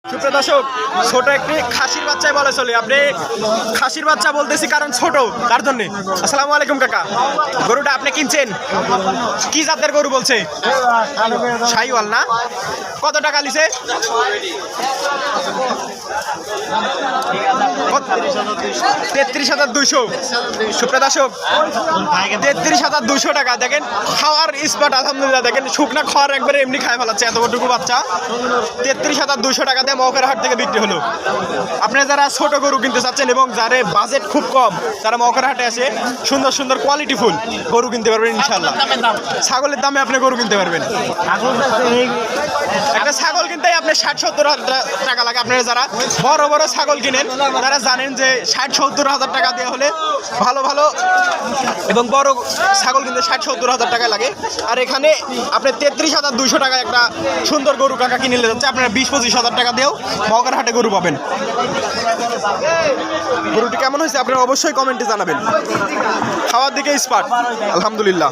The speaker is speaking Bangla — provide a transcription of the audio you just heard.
সুপ্রিয় দর্শক, ছোট একটি খাসির বাচ্চাই বলে চলে। আপনি খাসির বাচ্চা বলতেছি কারণ ছোট, তার জন্য। আসসালামু আলাইকুম কাকা, গরুটা আপনি কিনছেন কি জাতের গরু বলছে? শাহিওয়াল না? কত টাকা লিছে? 33,200। সুপ্রিয় দর্শক, 33,200 টাকা। দেখেন খাওয়ার স্পট, আলহামদুলিল্লাহ। দেখেন শুকনা খাওয়ার একবারে এমনি খায় ফেলাচ্ছে এতটুকু বাচ্চা। 33,200 টাকা দিয়ে মৌকার হাট থেকে বিক্রি হলো। আপনি যারা ছোট গরু কিনতে চাচ্ছেন এবং যারা বাজেট খুব কম, তারা মৌকার হাটে আসে সুন্দর সুন্দর কোয়ালিটি ফুল গরু কিনতে পারবেন ইনশাল্লাহ। ছাগলের দামে আপনি গরু কিনতে পারবেন। একটা ছাগল কিনতেই আপনি 60-70 হাজার টাকা লাগে। আপনারা যারা বড় বড় ছাগল কিনেন তারা জানেন যে 60-70 হাজার টাকা দেওয়া হলে ভালো ভালো এবং বড় ছাগল কিনতে 60-70 হাজার টাকা লাগে। আর এখানে আপনি 33,200 টাকায় একটা সুন্দর গরু কাকা কিনে নিতে যাচ্ছে। আপনারা 20-25 হাজার টাকা দিয়েও মৌকার হাটে গরু পাবেন। গরুটি কেমন হয়েছে আপনারা অবশ্যই কমেন্টে জানাবেন। খাওয়ার দিকে স্পার্ট, আলহামদুলিল্লাহ।